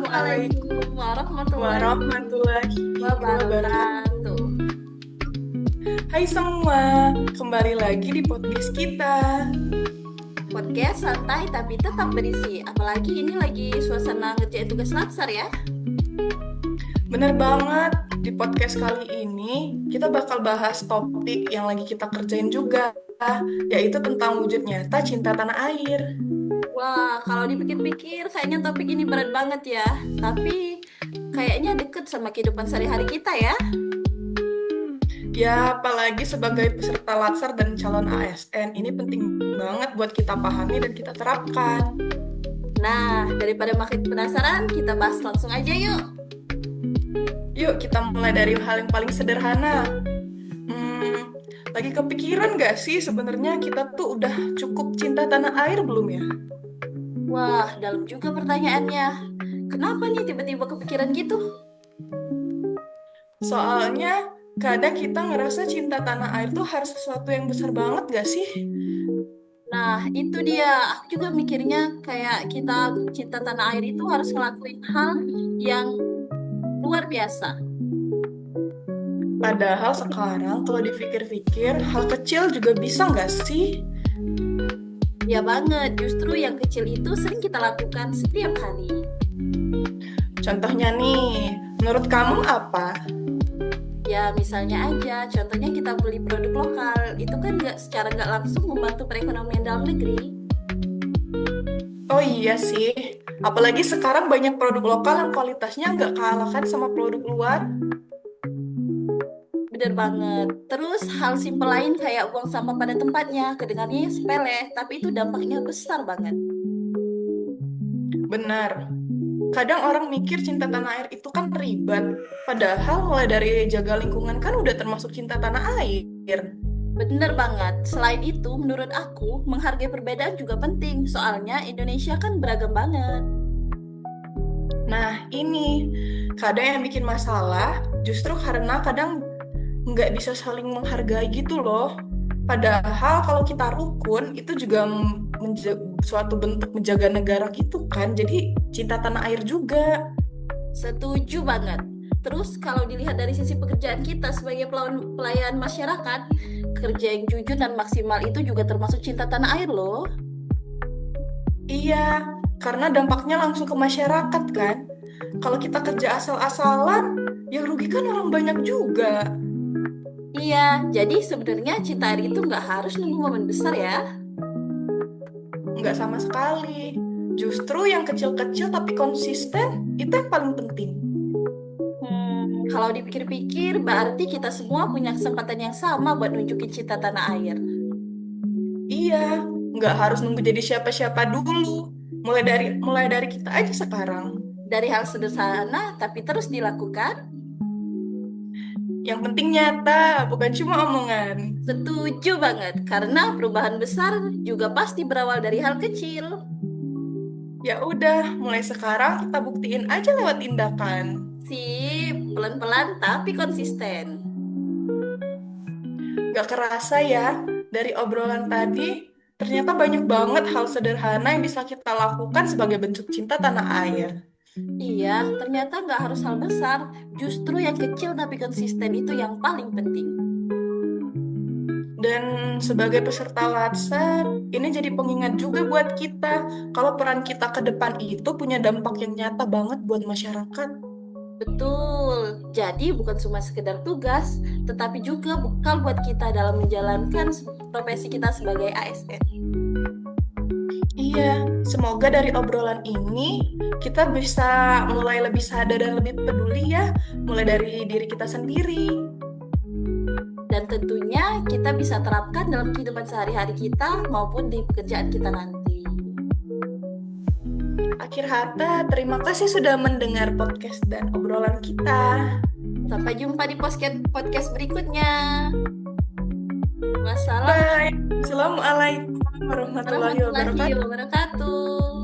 Assalamualaikum Assalamualaikum warahmatullahi warahmatullahi wabarakatuh. wabarakatuh. Hai semua, kembali lagi di podcast kita. Podcast santai tapi tetap berisi. Apalagi ini lagi suasana ngerjain tugas latsar ya. Bener banget, di podcast kali ini kita bakal bahas topik yang lagi kita kerjain juga, yaitu tentang wujud nyata cinta tanah air. Wah, kalau dipikir-pikir kayaknya topik ini berat banget ya. Tapi kayaknya deket sama kehidupan sehari-hari kita ya. Ya, apalagi sebagai peserta latsar dan calon ASN, ini penting banget buat kita pahami dan kita terapkan. Nah, daripada makin penasaran, kita bahas langsung aja yuk. Yuk, kita mulai dari hal yang paling sederhana. Lagi kepikiran gak sih sebenarnya kita tuh udah cukup cinta tanah air belum ya? Wah, dalam juga pertanyaannya. Kenapa nih tiba-tiba kepikiran gitu? Soalnya kadang kita ngerasa cinta tanah air tuh harus sesuatu yang besar banget gak sih? Nah, itu dia. Aku juga mikirnya kayak kita cinta tanah air itu harus ngelakuin hal yang luar biasa. Padahal sekarang kalau dipikir-pikir, hal kecil juga bisa nggak sih? Ya banget, justru yang kecil itu sering kita lakukan setiap hari. Contohnya nih, menurut kamu apa? Ya misalnya aja, contohnya kita beli produk lokal, itu kan secara nggak langsung membantu perekonomian dalam negeri. Oh iya sih, apalagi sekarang banyak produk lokal yang kualitasnya nggak kalahkan sama produk luar. Bener banget. Terus hal simpel lain kayak buang sampah pada tempatnya, kedengarannya sepele, tapi itu dampaknya besar banget. Benar. Kadang orang mikir cinta tanah air itu kan ribet, padahal mulai dari jaga lingkungan kan udah termasuk cinta tanah air. Bener banget. Selain itu, menurut aku, menghargai perbedaan juga penting. Soalnya Indonesia kan beragam banget. Nah, ini kadang yang bikin masalah justru karena kadang nggak bisa saling menghargai gitu loh. Padahal kalau kita rukun itu juga suatu bentuk menjaga negara gitu kan. Jadi cinta tanah air juga. Setuju banget. Terus kalau dilihat dari sisi pekerjaan kita sebagai pelayan masyarakat, kerja yang jujur dan maksimal itu juga termasuk cinta tanah air loh. Iya, karena dampaknya langsung ke masyarakat kan. Kalau kita kerja asal-asalan, yang rugi kan orang banyak juga. Iya, jadi sebenarnya cinta air itu nggak harus nunggu momen besar ya. Nggak sama sekali. Justru yang kecil-kecil tapi konsisten, itu yang paling penting. Kalau dipikir-pikir, berarti kita semua punya kesempatan yang sama buat nunjukin cinta tanah air. Iya, nggak harus nunggu jadi siapa-siapa dulu. Mulai dari kita aja sekarang. Dari hal sederhana, tapi terus dilakukan. Yang penting nyata, bukan cuma omongan. Setuju banget, karena perubahan besar juga pasti berawal dari hal kecil. Ya udah, mulai sekarang kita buktiin aja lewat tindakan. Sip, pelan-pelan tapi konsisten. Gak kerasa ya, dari obrolan tadi, ternyata banyak banget hal sederhana yang bisa kita lakukan sebagai bentuk cinta tanah air. Iya, ternyata nggak harus hal besar. Justru yang kecil tapi konsisten itu yang paling penting. Dan sebagai peserta Latsar, ini jadi pengingat juga buat kita kalau peran kita ke depan itu punya dampak yang nyata banget buat masyarakat. Betul. Jadi bukan cuma sekedar tugas, tetapi juga bekal buat kita dalam menjalankan profesi kita sebagai ASN. Iya, semoga dari obrolan ini kita bisa mulai lebih sadar dan lebih peduli ya, mulai dari diri kita sendiri. Dan tentunya kita bisa terapkan dalam kehidupan sehari-hari kita maupun di pekerjaan kita nanti. Akhir kata, terima kasih sudah mendengar podcast dan obrolan kita. Sampai jumpa di podcast berikutnya. Wassalam Bye. Assalamualaikum warahmatullahi warahmatullahi wabarakatuh. wabarakatuh.